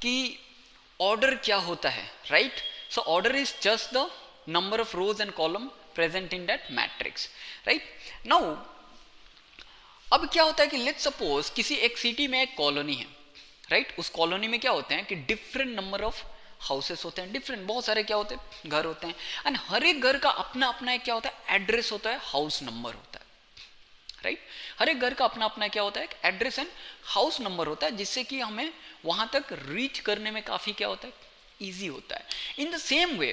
कि ऑर्डर क्या होता है, right? So order is just the number of rose and column present in that matrix, right? Now अब क्या होता है कि लेट्स सपोज किसी एक सिटी में एक कॉलोनी है, राइट? उस कॉलोनी में क्या होते हैं कि डिफरेंट नंबर ऑफ हाउसेस होते हैं, डिफरेंट बहुत सारे क्या होते हैं घर होते हैं, एंड हर एक घर का अपना अपना एक क्या होता है एड्रेस होता है, हाउस नंबर होता है, राइट? हर एक घर का अपना अपना क्या होता है एड्रेस एंड हाउस नंबर होता है, जिससे कि हमें वहां तक रीच करने में काफी क्या होता है इजी होता है। इन द सेम वे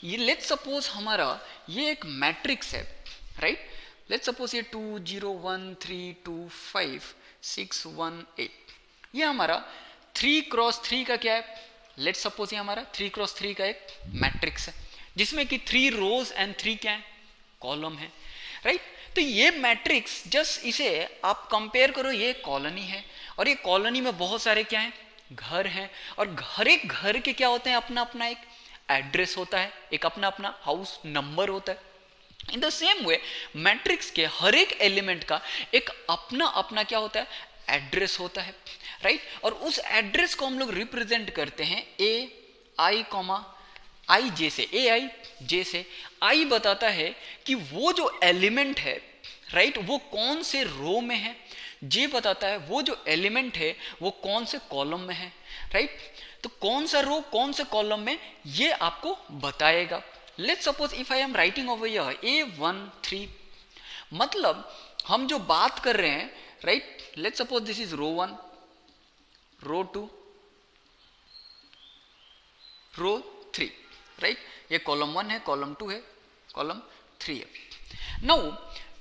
ये लेट्स सपोज हमारा ये एक मैट्रिक्स है, राइट? लेट्स सपोज ये 2 0 1 3 2 5 6 1 8, ये हमारा 3 क्रॉस 3 का क्या है, लेट्स सपोज ये हमारा 3 क्रॉस 3 का एक मैट्रिक्स है, जिसमें कि 3 रोज एंड 3 क्या है कॉलम है, राइट? तो ये मैट्रिक्स जस्ट इसे आप कंपेयर करो, ये कॉलोनी है और ये कॉलोनी में बहुत सारे क्या हैं घर हैं, और हर एक घर के क्या होते हैं अपना अपना एक एड्रेस होता है, एक अपना अपना हाउस नंबर होता है। In the same way matrix के हर एक एलिमेंट का एक अपना अपना क्या होता है एड्रेस होता है, राइट? और उस एड्रेस को हम लोग रिप्रेजेंट करते हैं ए आई कॉमा आई जे से, ए आई जे से। आई बताता है कि वो जो एलिमेंट है, राइट, वो कौन से रो में है, जे बताता है वो जो एलिमेंट है वो कौन से कॉलम में है, राइट? तो कौन सा रो कौन से कॉलम में ये आपको बताएगा। Let's suppose if I am writing over here A13, मतलब हम जो बात कर रहे हैं, right, let's suppose this is row 1, row 2, row 3, right? ये कॉलम 1 है, कॉलम 2 है, कॉलम 3 है। नाउ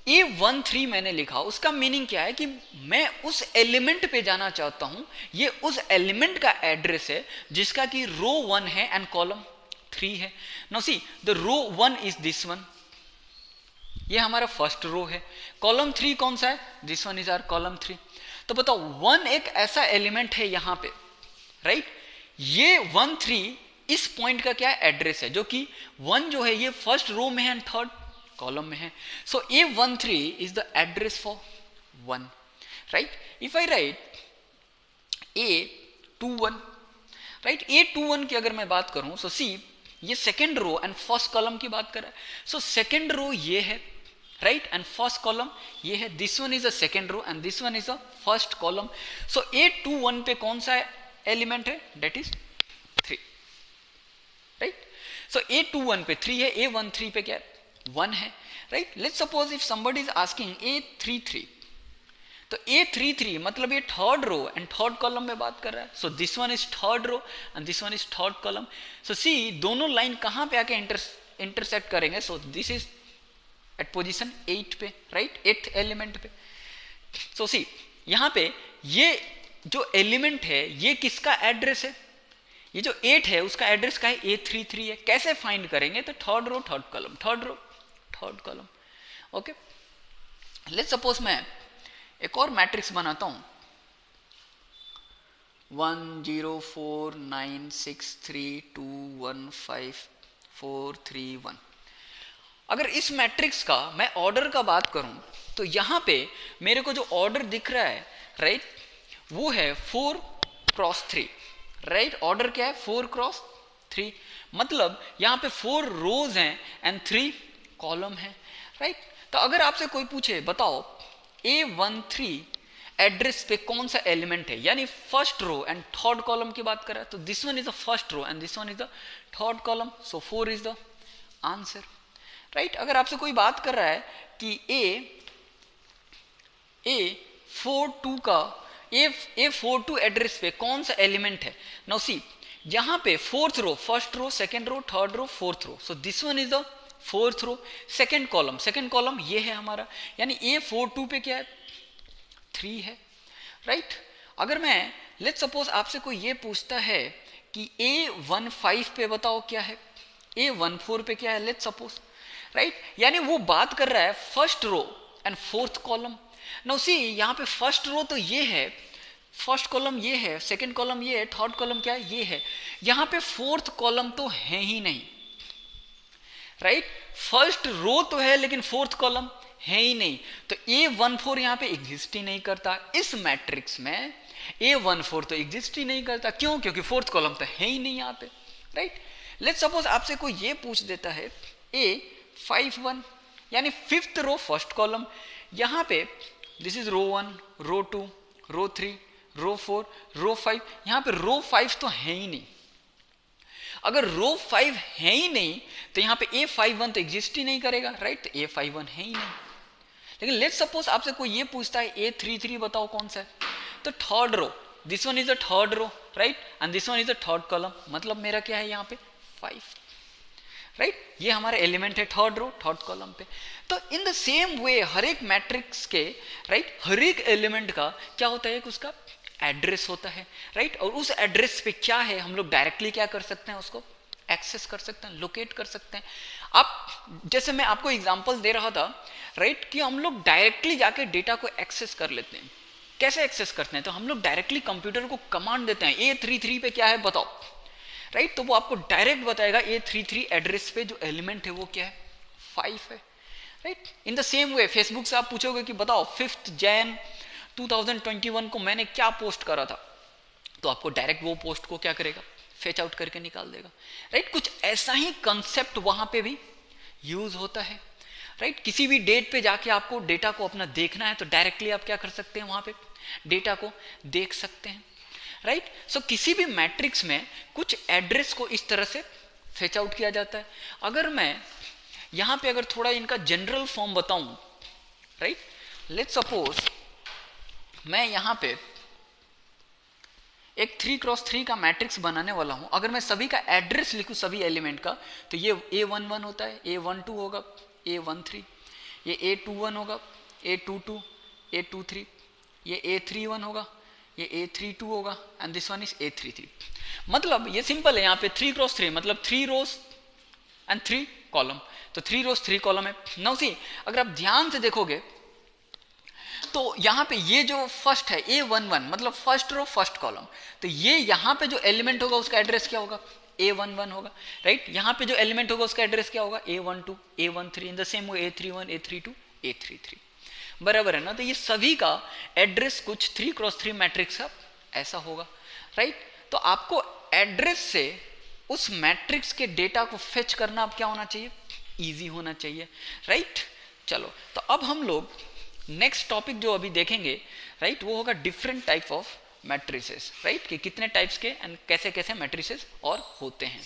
A13 मैंने लिखा, उसका मीनिंग क्या है कि मैं उस एलिमेंट पे जाना चाहता हूं, ये उस एलिमेंट का एड्रेस है जिसका कि रो 1 है एंड कॉलम 3 है। Now see the row 1 is this one, ये हमारा फर्स्ट रो है। कॉलम 3 कौन सा है, this one is our column 3। तो बताओ 1 एक ऐसा एलिमेंट है यहां पे, राइट? ये 1 3 इस पॉइंट का क्या एड्रेस है, जो कि 1 जो है ये फर्स्ट रो में है एंड थर्ड कॉलम में है। So A13 is the address for 1, right? If I write A21, right, A21 की अगर मैं बात करूं, सो सी ये second row and first column की बात कर रहा है। सो सेकेंड रो ये है, राइट, एंड फर्स्ट कॉलम ये है, this one is a second row and this one is a first column. So A21 पे कौन सा एलिमेंट है, date is 3, right? So A21 पे 3 है, A13 पे क्या है 1 है, right? Let's suppose if somebody is asking A33, तो A33 मतलब ये third row and third column में बात कर रहा है। So this one is third row and this one is third column. So see दोनों लाइन कहां पे आके इंटरसेक्ट करेंगे, so this is at position 8 पे, राइट, 8th एलिमेंट पे। सो सी यहां पे ये जो एलिमेंट है ये किसका एड्रेस है, ये जो 8 है उसका एड्रेस का है A33 है। कैसे फाइंड करेंगे, तो third row third column, third row third column, okay? Let's suppose मैं एक और मैट्रिक्स बनाता हूं, 1 0 4 9 6 3 2 1 5 4 3 1। अगर इस मैट्रिक्स का मैं ऑर्डर का बात करूं, तो यहां पे मेरे को जो ऑर्डर दिख रहा है, राइट, वो है 4 क्रॉस 3, राइट? ऑर्डर क्या है 4 क्रॉस 3, मतलब यहां पे 4 रोज हैं एंड 3 कॉलम है, राइट? तो अगर आपसे कोई पूछे बताओ A13 एड्रेस पे कौन सा एलिमेंट है, यानी first row and third column की बात कर रहा है, तो this one is the first row and this one is the third column, so 4 is the answer, right? अगर आपसे कोई बात कर रहा है कि A42 का A42 एड्रेस पे कौन सा एलिमेंट है, नाउ सी यहां पे fourth row, first row, second row, third row, fourth row, so this one is the fourth row. Second column ये है हमारा, यानी A42 पे क्या है 3 है, राइट? अगर मैं लेट्स सपोज आपसे कोई ये पूछता है कि A15 पे बताओ क्या है, A14 पे क्या है, लेट्स सपोज, राइट, यानी वो बात कर रहा है first row and fourth column. Now see यहाँ पे फर्स्ट रो तो ये है, फर्स्ट कॉलम ये है, सेकेंड कॉलम ये है, थर्ड कॉलम क्या है ये है, यहाँ पे फोर्थ कॉलम तो है ही नहीं, राइट? फर्स्ट रो तो है लेकिन फोर्थ कॉलम है ही नहीं, तो A14 यहाँ पे एग्जिस्ट ही नहीं करता। इस मैट्रिक्स में A14 तो एग्जिस्ट ही नहीं करता, क्यों? क्योंकि फोर्थ कॉलम तो है ही नहीं यहाँ पे, राइट। लेट्स सपोज आपसे कोई ये पूछ देता है A51 यानी फिफ्थ रो फर्स्ट कॉलम, यहाँ पे this is row 1, row 2, row 3, रो 4, रो 5, यहाँ पे रो 5 तो है ही नहीं। अगर रो 5 है ही नहीं तो यहाँ पे A51 तो एग्जिस्ट ही नहीं करेगा, राइट। तो A51 है ही नहीं। लेकिन लेट्स सपोज आपसे कोई ये पूछता है A33 बताओ कौन सा है, तो third row, this one is the third row, right, and this one is the third column, मतलब मेरा क्या है यहाँ पे 5, राइट। ये हमारा एलिमेंट है थर्ड रो थर्ड कॉलम पे। तो इन द सेम वे हर एक मैट्रिक्स के, राइट, हर एक एलिमेंट का क्या होता है कि उसका एड्रेस होता है, राइट। और उस एड्रेस पे क्या है हम लोग डायरेक्टली क्या कर सकते हैं, उसको एक्सेस कर सकते हैं, लोकेट कर सकते हैं। आप जैसे मैं आपको एग्जांपल दे रहा था, राइट, कि हम लोग डायरेक्टली जाके डेटा को एक्सेस कर लेते हैं। कैसे एक्सेस करते हैं? तो हम लोग डायरेक्टली कंप्यूटर को कमांड देते हैं A33 पे क्या है बताओ, राइट। तो वो आपको डायरेक्ट बताएगा A33 एड्रेस पे जो एलिमेंट है वो क्या है, 5 है, right. In the same way Facebook से आप पूछोगे कि बताओ 5 जैन 2021 को मैंने क्या पोस्ट करा था, तो आपको डायरेक्ट वो पोस्ट को क्या करेगा, फेच आउट करके निकाल देगा, राइट। कुछ ऐसा ही कंसेप्ट वहां पे भी यूज होता है, राइट। किसी भी डेट पे जाके आपको डेटा को अपना देखना है तो डायरेक्टली आप क्या कर सकते हैं, वहां पे डेटा को देख सकते हैं, राइट। सो किसी भी मैट्रिक्स में कुछ एड्रेस को इस तरह से फेच आउट किया जाता है। अगर मैं यहाँ पे अगर थोड़ा इनका जनरल फॉर्म बताऊं, राइट, लेट्स सपोज मैं यहाँ पे एक 3x3 का मैट्रिक्स बनाने वाला हूं। अगर मैं सभी का एड्रेस लिखूं सभी एलिमेंट का, तो ये A11 होता है, A12 होगा, A13, ये A21 होगा, A22, A23, ये A31 होगा, ये A32 होगा, and this one is A33। मतलब ये सिंपल है, यहाँ पे 3x3 मतलब 3 रोज एंड 3 कॉलम, तो 3 रोज 3 कॉलम है। नाउ सी अगर आप ध्यान से देखोगे तो यहाँ पे ये जो फर्स्ट है A11 मतलब फर्स्ट रो फर्स्ट कॉलम, तो ये यहाँ पे जो एलिमेंट होगा उसका एड्रेस क्या होगा, A11 होगा, राइट। यहाँ पे जो एलिमेंट होगा उसका एड्रेस क्या होगा, A12, A13, in the same way A31, A32, A33, बराबर है ना। तो ये सभी का एड्रेस कुछ 3x3 मैट्रिक्स का ऐसा होगा, राइट। तो आपको एड्रेस से उस मैट्रिक्स के डेटा को फेच करना अब क्या होना चाहिए, ईजी होना चाहिए, राइट। चलो तो अब हम लोग नेक्स्ट टॉपिक जो अभी देखेंगे, राइट, वो होगा different type of matrices, right, कि कितने टाइप्स के एंड कैसे कैसे मैट्रिसेस और होते हैं।